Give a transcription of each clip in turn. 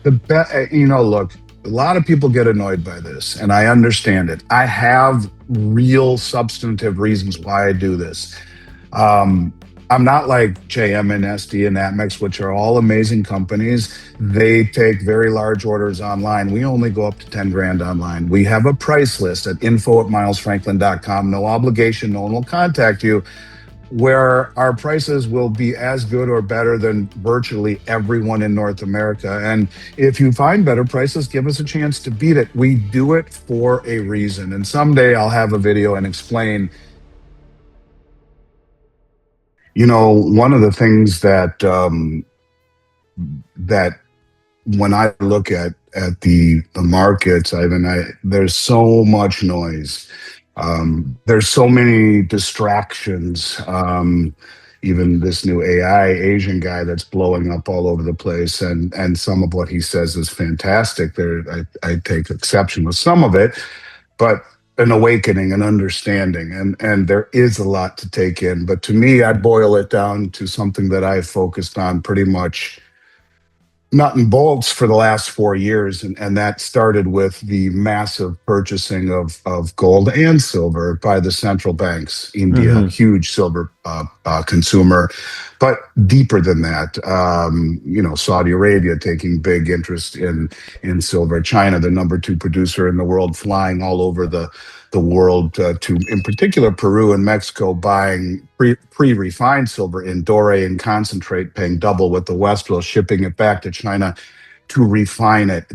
Look, a lot of people get annoyed by this, and I understand it. I have real substantive reasons why I do this. Um, I'm not like JM and SD and Atmex, which are all amazing companies. They take very large orders online. We only go up to 10 grand online. We have a price list at info@milesfranklin.com. No obligation. No one will contact you, where our prices will be as good or better than virtually everyone in North America. And if you find better prices, give us a chance to beat it. We do it for a reason. And someday I'll have a video and explain, one of the things that when I look at the markets, there's so much noise. There's so many distractions. Even this new AI Asian guy that's blowing up all over the place, and some of what he says is fantastic. I take exception with some of it, but an awakening, an understanding, and there is a lot to take in. But to me, I boil it down to something that I've focused on pretty much nut and bolts for the last 4 years, and that started with the massive purchasing of gold and silver by the central banks. India, Hmm. huge silver consumer, but deeper than that, Saudi Arabia taking big interest in silver. China, the number two producer in the world, flying all over the world to, in particular, Peru and Mexico, buying pre-refined silver in doré and concentrate, paying double what the West will, shipping it back to China to refine it.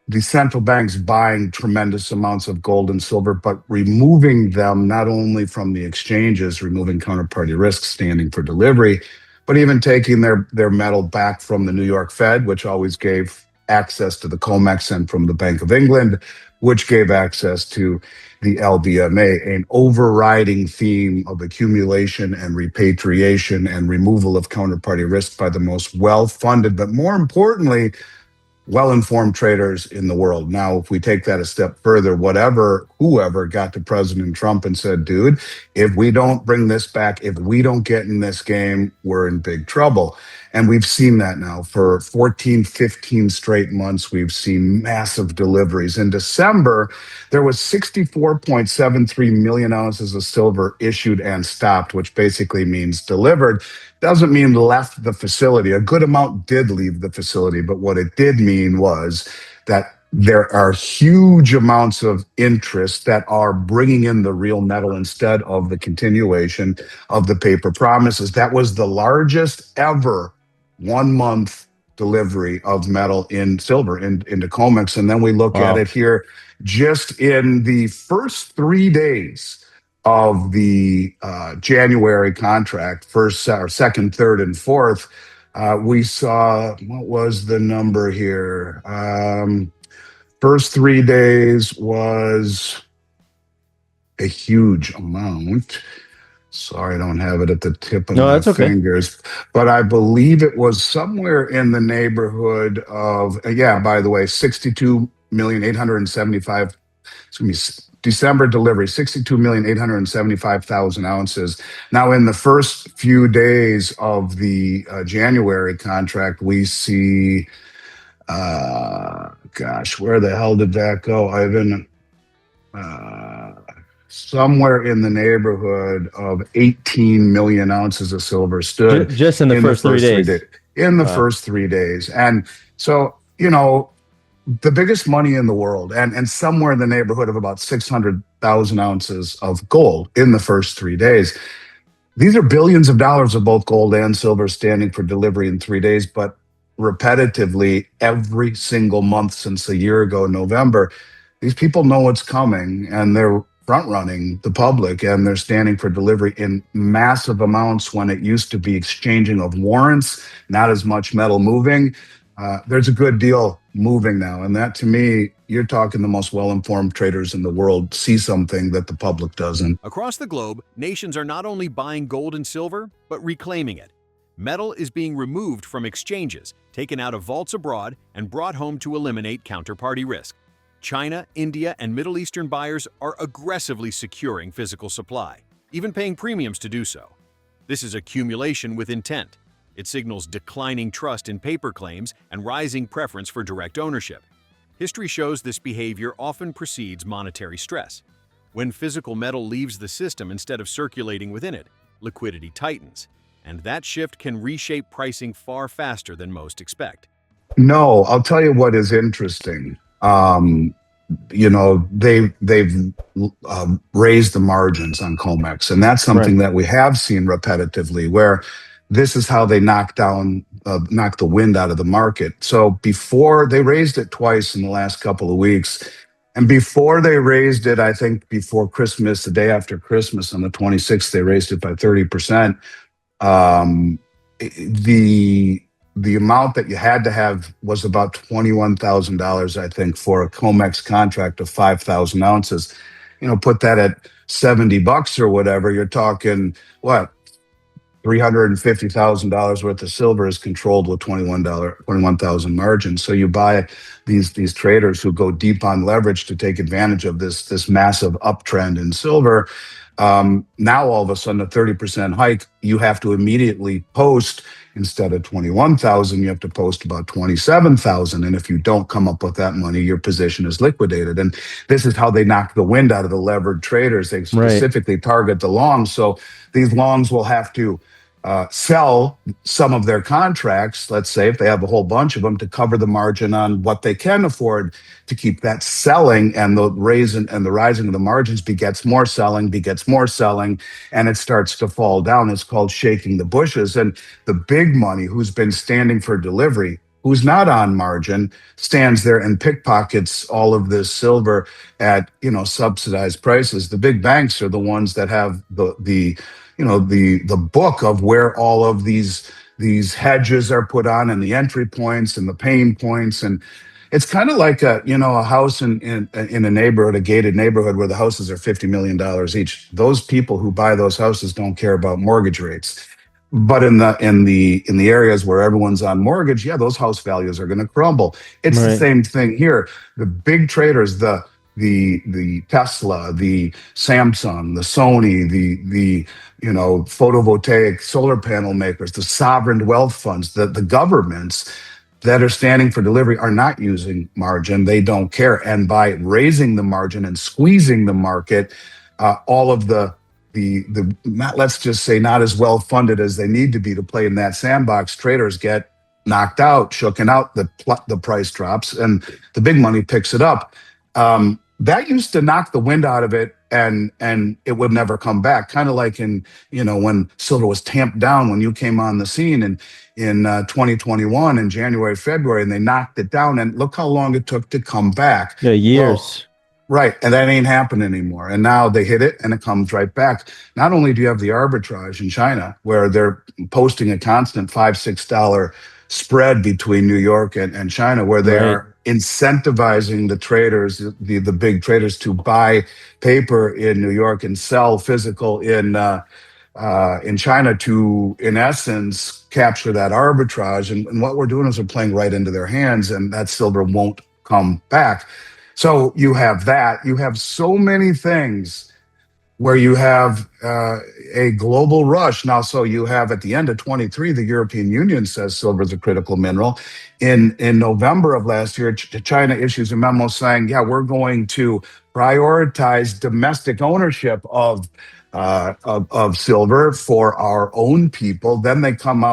The central banks buying tremendous amounts of gold and silver, but removing them not only from the exchanges, removing counterparty risk, standing for delivery, but even taking their metal back from the New York Fed, which always gave access to the COMEX, and from the Bank of England, which gave access to the LBMA, an overriding theme of accumulation and repatriation and removal of counterparty risk by the most well-funded, but more importantly, well-informed traders in the world. Now, if we take that a step further, whoever got to President Trump and said, dude, if we don't bring this back, if we don't get in this game, we're in big trouble. And we've seen that now for 14, 15 straight months. We've seen massive deliveries. In December, there was 64.73 million ounces of silver issued and stopped, which basically means delivered. Doesn't mean left the facility. A good amount did leave the facility, but what it did mean was that there are huge amounts of interest that are bringing in the real metal instead of the continuation of the paper promises. That was the largest ever 1 month delivery of metal in silver into COMEX. And then we look at Wow. it here just in the first 3 days of the January contract, first or second, third, and fourth. We saw, what was the number here? First 3 days was a huge amount. Sorry, I don't have it at the tip of No, my that's okay. fingers, but I believe it was somewhere in the neighborhood of, yeah, by the way, 62,875, excuse me, December delivery, 62,875,000 ounces. Now, in the first few days of the January contract, we see, gosh, where the hell did that go, Ivan? Uh, Somewhere in the neighborhood of 18 million ounces of silver stood Just in the in the first three first 3 days. days. In the Wow. first 3 days. And so, the biggest money in the world, and somewhere in the neighborhood of about 600,000 ounces of gold in the first 3 days. These are billions of dollars of both gold and silver standing for delivery in 3 days, but repetitively every single month since a year ago, November, these people know what's coming, and they're front running the public, and they're standing for delivery in massive amounts when it used to be exchanging of warrants, not as much metal moving. There's a good deal moving now. And that, to me, you're talking the most well-informed traders in the world see something that the public doesn't. Across the globe, nations are not only buying gold and silver, but reclaiming it. Metal is being removed from exchanges, taken out of vaults abroad, and brought home to eliminate counterparty risk. China, India, and Middle Eastern buyers are aggressively securing physical supply, even paying premiums to do so. This is accumulation with intent. It signals declining trust in paper claims and rising preference for direct ownership. History shows this behavior often precedes monetary stress. When physical metal leaves the system instead of circulating within it, liquidity tightens, and that shift can reshape pricing far faster than most expect. No, I'll tell you what is interesting. They've raised the margins on COMEX, and that's Right. something that we have seen repetitively. Where this is how they knock the wind out of the market. So before they raised it twice in the last couple of weeks, and before they raised it, I think before Christmas, the day after Christmas on the 26th, they raised it by 30%. Um, the the amount that you had to have was about $21,000, I think, for a COMEX contract of 5,000 ounces. Put that at $70 or whatever. You're talking what? $350,000 worth of silver is controlled with 21,000 margin. So you buy these traders who go deep on leverage to take advantage of this massive uptrend in silver. Now all of a sudden a 30% hike, you have to immediately post, instead of 21,000, you have to post about 27,000. And if you don't come up with that money, your position is liquidated. And this is how they knock the wind out of the levered traders. They Right. specifically target the longs. So these longs will have to sell some of their contracts, let's say, if they have a whole bunch of them, to cover the margin on what they can afford to keep that selling. And the rising of the margins begets more selling, and it starts to fall down. It's called shaking the bushes. And the big money, who's been standing for delivery, who's not on margin, stands there and pickpockets all of this silver at subsidized prices. The big banks are the ones that have the book of where all of these hedges are put on, and the entry points and the pain points. And it's kind of like a house in a neighborhood, a gated neighborhood, where the houses are $50 million each. Those people who buy those houses don't care about mortgage rates. But in the areas where everyone's on mortgage, yeah, those house values are going to crumble. It's the Right. same thing here. The big traders, the Tesla, the Samsung, the Sony, the photovoltaic solar panel makers, the sovereign wealth funds, the governments that are standing for delivery are not using margin. They don't care. And by raising the margin and squeezing the market, all of the not, let's just say, not as well funded as they need to be to play in that sandbox, traders get knocked out, shooken out. The price drops, and the big money picks it up. That used to knock the wind out of it, and it would never come back. Kind of like when silver was tamped down when you came on the scene in 2021 in January, February, and they knocked it down. And look how long it took to come back. Yeah, Well, years. right. And that ain't happening anymore. And now they hit it and it comes right back. Not only do you have the arbitrage in China, where they're posting a constant $5, $6 spread between New York and China, where they Right. are incentivizing the traders, the big traders, to buy paper in New York and sell physical in China to, in essence, capture that arbitrage. And what we're doing is we're playing right into their hands, and that silver won't come back. So you have that. You have so many things where you have a global rush now. So you have, at the end of 23, the European Union says silver is a critical mineral. In November of last year, China issues a memo saying, yeah, we're going to prioritize domestic ownership of silver for our own people. Then we come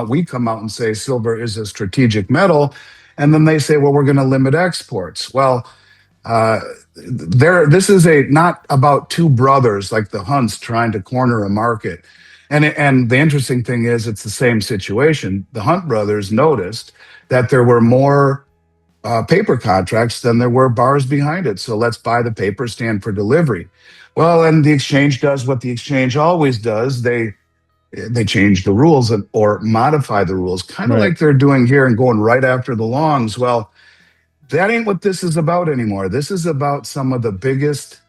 out and say silver is a strategic metal. And then they say, well, we're going to limit exports. Well, uh, this is not about two brothers like the Hunts trying to corner a market. And the interesting thing is, it's the same situation. The Hunt brothers noticed that there were more paper contracts than there were bars behind it. So let's buy the paper, stand for delivery. Well, and the exchange does what the exchange always does. They change the rules or modify the rules, kind of Right. like they're doing here, and going right after the longs. Well, that ain't what this is about anymore. This is about some of the biggest,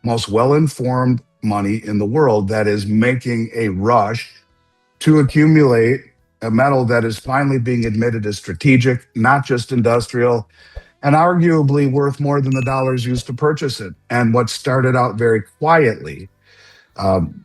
most well-informed money in the world that is making a rush to accumulate a metal that is finally being admitted as strategic, not just industrial, and arguably worth more than the dollars used to purchase it. And what started out very quietly, um,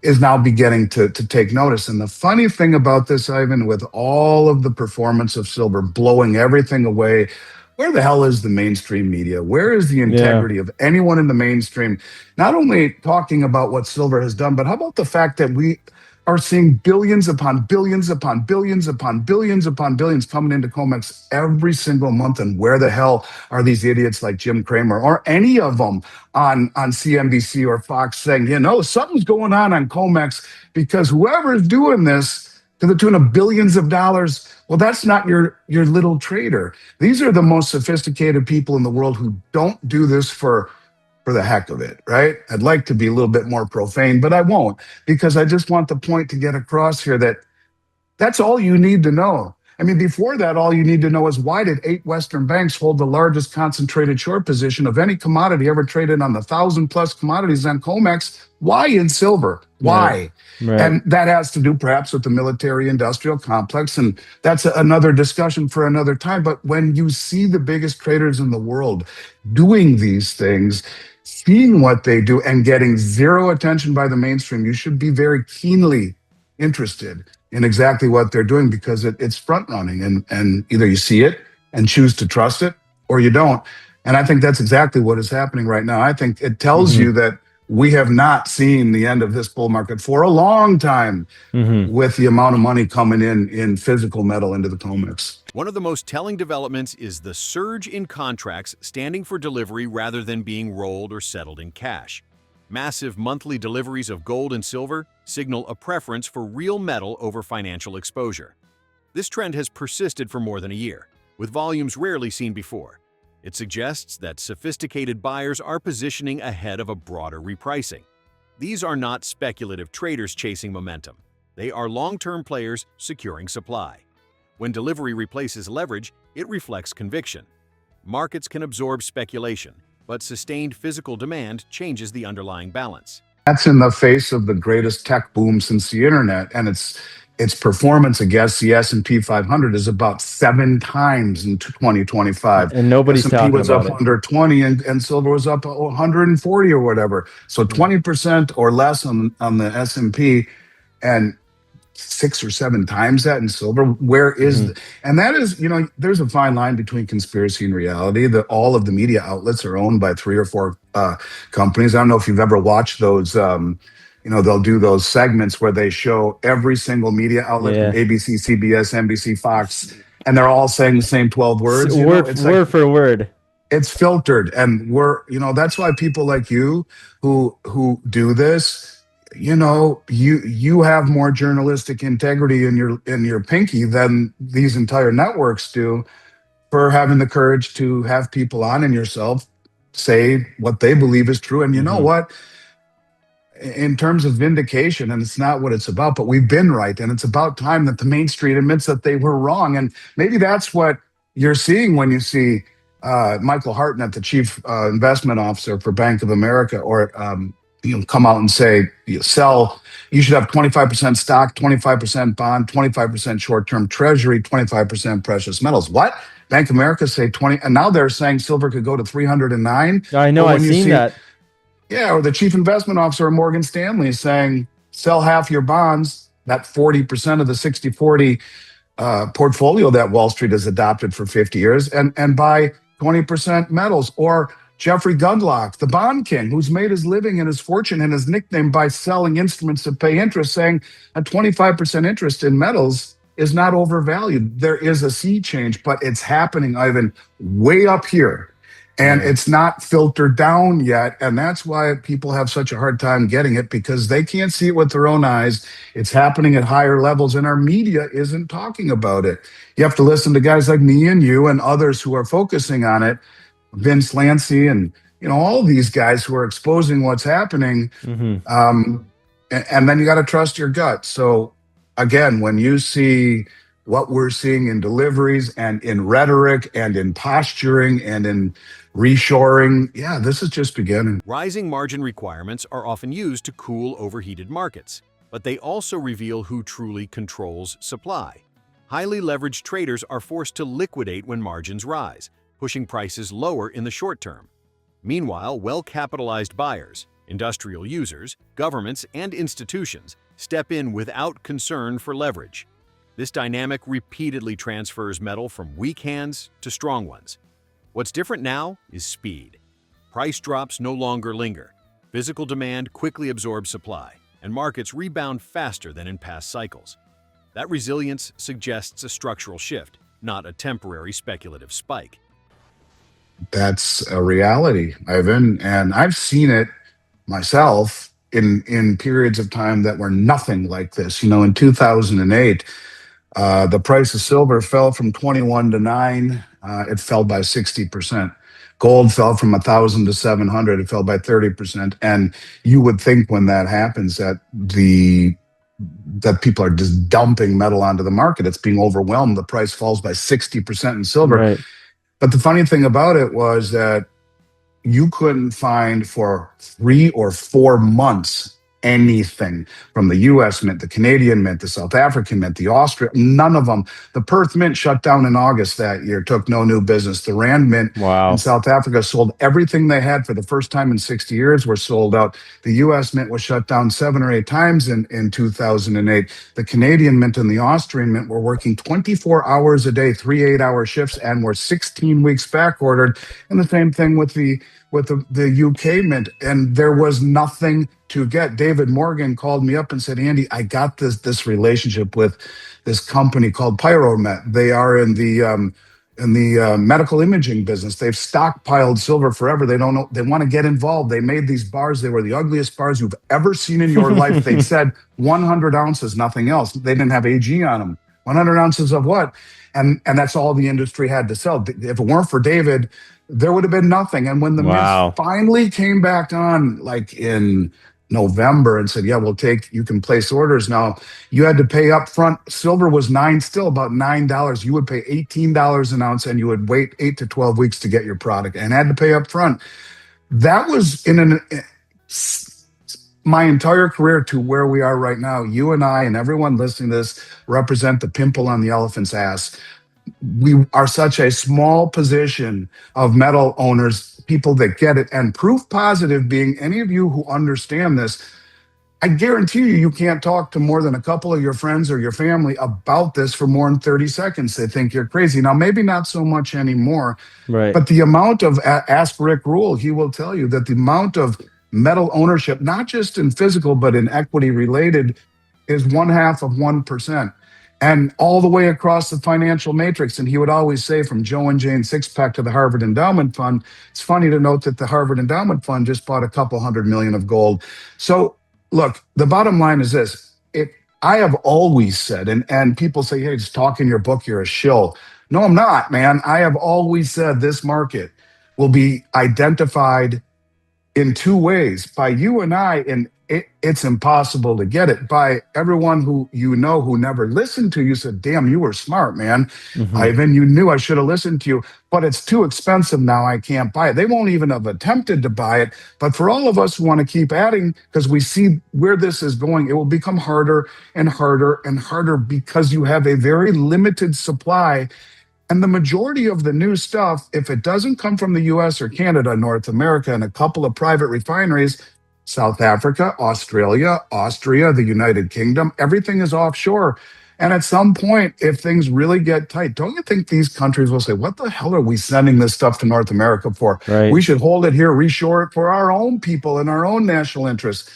is now beginning to take notice. And the funny thing about this, Ivan, with all of the performance of silver blowing everything away, where the hell is the mainstream media? Where is the Yeah. integrity of anyone in the mainstream? Not only talking about what silver has done, but how about the fact that we are seeing billions upon billions upon billions upon billions upon billions coming into COMEX every single month? And where the hell are these idiots like Jim Cramer or any of them on CNBC or Fox saying, something's going on COMEX, because whoever is doing this to the tune of billions of dollars, well, that's not your little trader. These are the most sophisticated people in the world who don't do this for the heck of it, right? I'd like to be a little bit more profane, but I won't, because I just want the point to get across here that that's all you need to know. I mean, before that, all you need to know is, why did 8 Western banks hold the largest concentrated short position of any commodity ever traded on the 1,000+ commodities on COMEX? Why in silver? Right. Why? Right. And that has to do perhaps with the military industrial complex. And that's another discussion for another time. But when you see the biggest traders in the world doing these things, seeing what they do, and getting zero attention by the mainstream, you should be very keenly interested in exactly what they're doing, because it's front running, and either you see it and choose to trust it, or you don't. And I think that's exactly what is happening right now. I think it tells Mm-hmm. you that we have not seen the end of this bull market for a long time, Mm-hmm. with the amount of money coming in physical metal into the COMEX. One of the most telling developments is the surge in contracts standing for delivery rather than being rolled or settled in cash. Massive monthly deliveries of gold and silver signal a preference for real metal over financial exposure. This trend has persisted for more than a year, with volumes rarely seen before. It suggests that sophisticated buyers are positioning ahead of a broader repricing. These are not speculative traders chasing momentum. They are long-term players securing supply. When delivery replaces leverage, it reflects conviction. Markets can absorb speculation, but sustained physical demand changes the underlying balance. That's in the face of the greatest tech boom since the internet, and its performance against the S&P 500 is about 7 times in 2025. And nobody's S&P talking was up about it. under 20, and silver was up 140 or whatever. So 20% or less on the S&P, and 6 or 7 times that in silver. Where is Mm-hmm. and that is, there's a fine line between conspiracy and reality. That all of the media outlets are owned by 3 or 4 companies. I don't know if you've ever watched those. They'll do those segments where they show every single media outlet from Yeah. ABC, CBS, NBC, Fox, and they're all saying the same 12 words. It's like, Word for word. it's filtered, and that's why people like you who do this, you have more journalistic integrity in your pinky than these entire networks do, for having the courage to have people on, and yourself, say what they believe is true. And you know Mm-hmm. what, in terms of vindication, and it's not what it's about, but we've been right, and it's about time that the Main Street admits that they were wrong. And maybe that's what you're seeing when you see Michael Hartnett, the chief investment officer for Bank of America, or come out and say, you should have 25% stock, 25% bond, 25% short-term treasury, 25% precious metals. What? Bank of America say 20, and now they're saying silver could go to 309. I know, Or I've seen that. yeah, or the chief investment officer of Morgan Stanley is saying, sell half your bonds, that 40% of the 60/40 portfolio that Wall Street has adopted for 50 years, and buy 20% metals. Or Jeffrey Gundlach, the bond king, who's made his living and his fortune and his nickname by selling instruments that pay interest, saying a 25% interest in metals is not overvalued. There is a sea change, but it's happening, Ivan, way up here. And it's not filtered down yet. And that's why people have such a hard time getting it, because they can't see it with their own eyes. It's happening at higher levels, and our media isn't talking about it. You have to listen to guys like me and you and others who are focusing on it, Vince Lancy, and all these guys who are exposing what's happening. Mm-hmm. And then you got to trust your gut. So again, when you see what we're seeing in deliveries and in rhetoric and in posturing and in reshoring, yeah, this is just beginning. Rising margin requirements are often used to cool overheated markets, but they also reveal who truly controls supply. Highly leveraged traders are forced to liquidate when margins rise, pushing prices lower in the short term. Meanwhile, well-capitalized buyers, Industrial users, governments, and institutions step in without concern for leverage. This dynamic repeatedly transfers metal from weak hands to strong ones. What's different now is speed. Price drops no longer linger. Physical demand quickly absorbs supply, and markets rebound faster than in past cycles. That resilience suggests a structural shift, not a temporary speculative spike. That's a reality, Ivan, and I've seen it myself in periods of time that were nothing like this. You know, in 2008, the price of silver fell from 21 to 9. It fell by 60%. Gold fell from 1,000 to 700. It fell by 30%. And you would think when that happens that people are just dumping metal onto the market. It's being overwhelmed. The price falls by 60% in silver. Right. But the funny thing about it was that you couldn't find for 3 or 4 months anything from the US Mint, the Canadian Mint, the South African Mint, the Austrian, none of them. The Perth Mint shut down in August that year, took no new business. The Rand Mint Wow. in South Africa sold everything they had for the first time in 60 years, were sold out. The US Mint was shut down 7 or 8 times in 2008. The Canadian Mint and the Austrian Mint were working 24 hours a day, 3 8-hour shifts, and were 16 weeks back ordered. And the same thing with the UK Mint, and there was nothing to get. David Morgan called me up and said, Andy, I got this relationship with this company called Pyromet. They are in the medical imaging business. They've stockpiled silver forever. They don't know. They want to get involved. They made these bars. They were the ugliest bars you've ever seen in your life. They said 100 ounces, nothing else. They didn't have AG on them. 100 ounces of what? And that's all the industry had to sell. If it weren't for David, there would have been nothing. And when the Wow. mint finally came back on, like in November, and said, yeah, you can place orders now, you had to pay up front. Silver was still about $9. You would pay $18 an ounce, and you would wait 8 to 12 weeks to get your product and had to pay up front. That was my entire career to where we are right now. You and I and everyone listening to this represent the pimple on the elephant's ass. We are such a small position of metal owners, people that get it, and proof positive being any of you who understand this. I guarantee you can't talk to more than a couple of your friends or your family about this for more than 30 seconds. They think you're crazy. Now, maybe not so much anymore, Right. but the amount of, ask Rick Rule, he will tell you that the amount of metal ownership, not just in physical, but in equity related, is 1/2 of 1%. And all the way across the financial matrix. And he would always say, from Joe and Jane Sixpack to the Harvard Endowment Fund. It's funny to note that the Harvard Endowment Fund just bought a couple $100 million of gold. So look, the bottom line is this. I have always said, and people say, hey, just talk in your book, you're a shill. No, I'm not, man. I have always said this market will be identified in 2 ways, by you and I, and it's impossible to get it, by everyone who who never listened to you. Said, damn, you were smart, man. Mhm. Ivan, you knew I should have listened to you, but it's too expensive now. I can't buy it. They won't even have attempted to buy it. But for all of us who want to keep adding, because we see where this is going, it will become harder and harder and harder because you have a very limited supply. And the majority of the new stuff, if it doesn't come from the US or Canada, North America, and a couple of private refineries, South Africa, Australia, Austria, the United Kingdom, everything is offshore. And at some point, if things really get tight, don't you think these countries will say, what the hell are we sending this stuff to North America for? Right. We should hold it here, reshore it for our own people and our own national interests.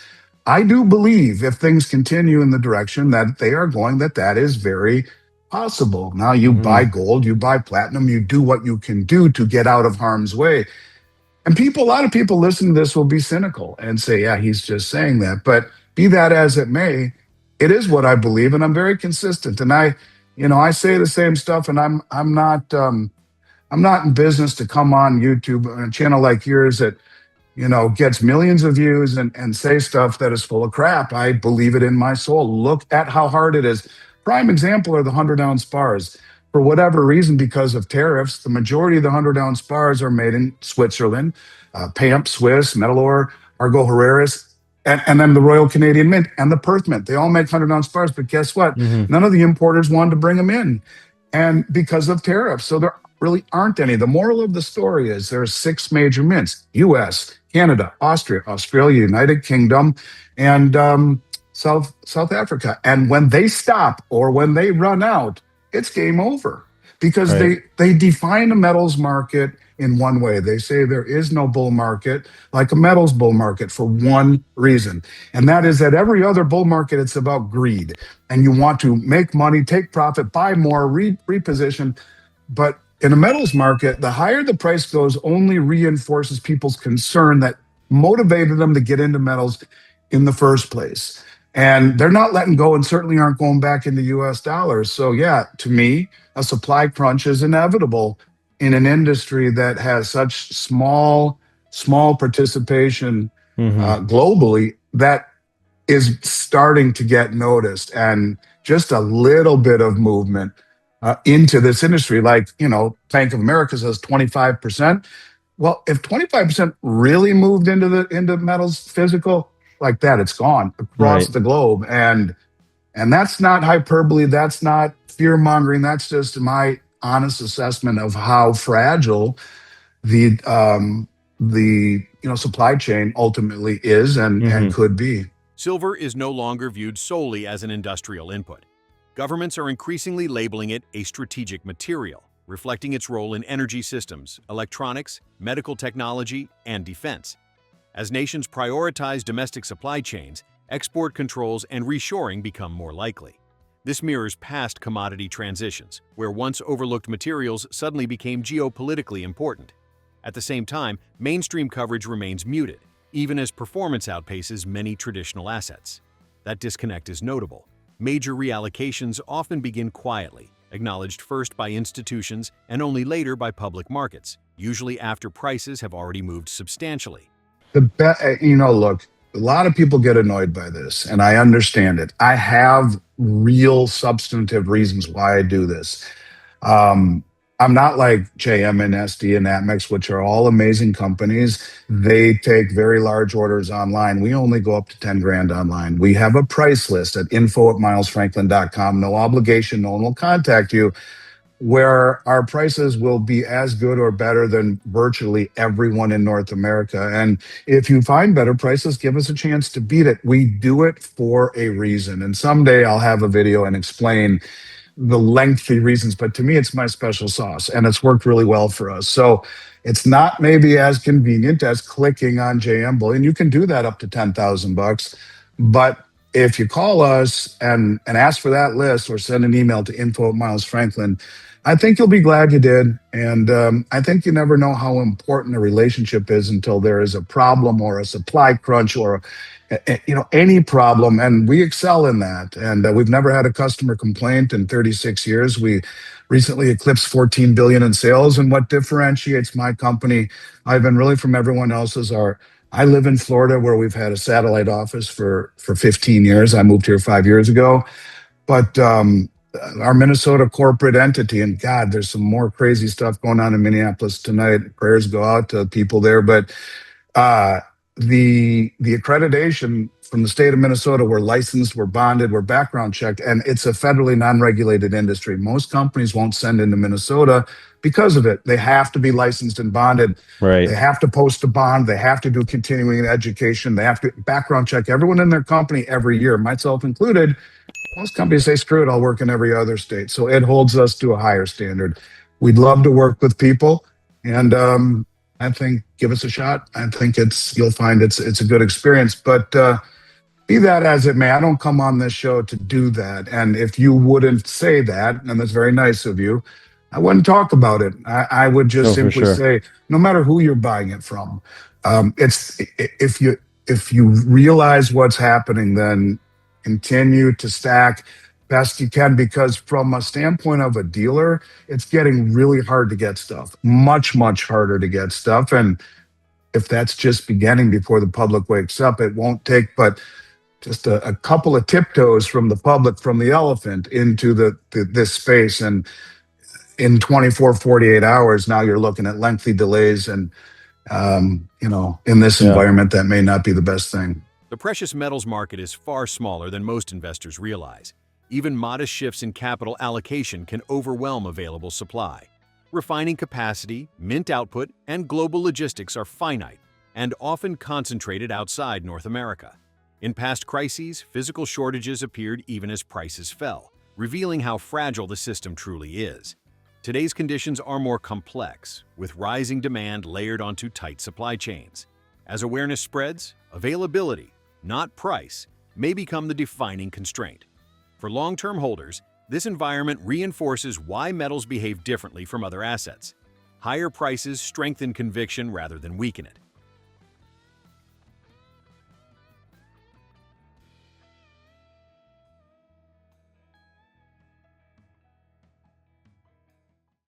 I do believe if things continue in the direction that they are going, that is very possible. Now you buy gold, you buy platinum, you do what you can do to get out of harm's way. And a lot of people listening to this will be cynical and say, yeah, he's just saying that. But be that as it may, it is what I believe, and I'm very consistent. And I say the same stuff, and I'm not in business to come on YouTube, a channel like yours that gets millions of views and say stuff that is full of crap. I believe it in my soul. Look at how hard it is. Prime example are the 100-ounce bars. For whatever reason, because of tariffs, the majority of the 100-ounce bars are made in Switzerland, PAMP, Swiss, Metalor, Argo Herreras, and then the Royal Canadian Mint and the Perth Mint. They all make 100-ounce bars, but guess what? None of the importers wanted to bring them in, and because of tariffs. So really aren't any. The moral of the story is there are six major mints: US, Canada, Austria, Australia, United Kingdom, and South Africa. And when they stop or when they run out, it's game over, because Right. they define a metals market in one way. They say there is no bull market like a metals bull market for one reason, and that is that every other bull market, it's about greed, and you want to make money, take profit, buy more, reposition. But in a metals market, the higher the price goes only reinforces people's concern that motivated them to get into metals in the first place. And they're not letting go, and certainly aren't going back into US dollars. So, yeah, to me, a supply crunch is inevitable in an industry that has such small participation Hmm. globally, that is starting to get noticed, and just a little bit of movement into this industry. Like, Bank of America says 25%. Well, if 25% really moved into metals physical like that, it's gone across Right. the globe. And that's not hyperbole, that's not fear mongering, that's just my honest assessment of how fragile the supply chain ultimately is and Hmm. could be. Silver is no longer viewed solely as an industrial input. Governments are increasingly labeling it a strategic material, reflecting its role in energy systems, electronics, medical technology, and defense. As nations prioritize domestic supply chains, export controls and reshoring become more likely. This mirrors past commodity transitions, where once overlooked materials suddenly became geopolitically important. At the same time, mainstream coverage remains muted, even as performance outpaces many traditional assets. That disconnect is notable. Major reallocations often begin quietly, acknowledged first by institutions and only later by public markets, usually after prices have already moved substantially. Look, a lot of people get annoyed by this, and I understand it. I have real substantive reasons why I do this. Um, I'm not like JM and SD and Atmex, which are all amazing companies. They take very large orders online. We only go up to 10 grand online. We have a price list at info@milesfranklin.com. No obligation. No one will contact you, where our prices will be as good or better than virtually everyone in North America. And if you find better prices, give us a chance to beat it. We do it for a reason. And someday I'll have a video and explain the lengthy reasons, but to me, it's my special sauce, and it's worked really well for us. So it's not maybe as convenient as clicking on JM Bullion. You can do that up to 10,000 bucks, but if you call us and ask for that list, or send an email to info@milesfranklin, I think you'll be glad you did. And I think you never know how important a relationship is until there is a problem or a supply crunch or any problem, and we excel in that. And we've never had a customer complaint in 36 years. We recently eclipsed 14 billion in sales, and what differentiates my company, Ivan, really from everyone else, is our I live in Florida, where we've had a satellite office for 15 years. I moved here 5 years ago. But our Minnesota corporate entity, and God, there's some more crazy stuff going on in Minneapolis tonight. Prayers go out to people there. But uh, the accreditation from the state of Minnesota, we're licensed, we're bonded, we're background checked, and it's a federally non-regulated industry. Most companies won't send into Minnesota because of it. They have to be licensed and bonded. Right. They have to post a bond. They have to do continuing education. They have to background check everyone in their company every year, myself included. Most companies say, screw it, I'll work in every other state. So it holds us to a higher standard. We'd love to work with people. And I think give us a shot. I think you'll find it's a good experience. But be that as it may, I don't come on this show to do that. And if you wouldn't say that, and that's very nice of you, I wouldn't talk about it. I would just No, for simply sure. say, no matter who you're buying it from, it's if you realize what's happening, then continue to stack best you can, because from a standpoint of a dealer, it's getting really hard to get stuff, much harder to get stuff. And if that's just beginning before the public wakes up, it won't take but just a couple of tiptoes from the public, from the elephant into this space. And in 24, 48 hours, now you're looking at lengthy delays. And, in this Yeah. environment, that may not be the best thing. The precious metals market is far smaller than most investors realize. Even modest shifts in capital allocation can overwhelm available supply. Refining capacity, mint output, and global logistics are finite and often concentrated outside North America. In past crises, physical shortages appeared even as prices fell, revealing how fragile the system truly is. Today's conditions are more complex, with rising demand layered onto tight supply chains. As awareness spreads, availability, not price, may become the defining constraint. For long-term holders, this environment reinforces why metals behave differently from other assets. Higher prices strengthen conviction rather than weaken it.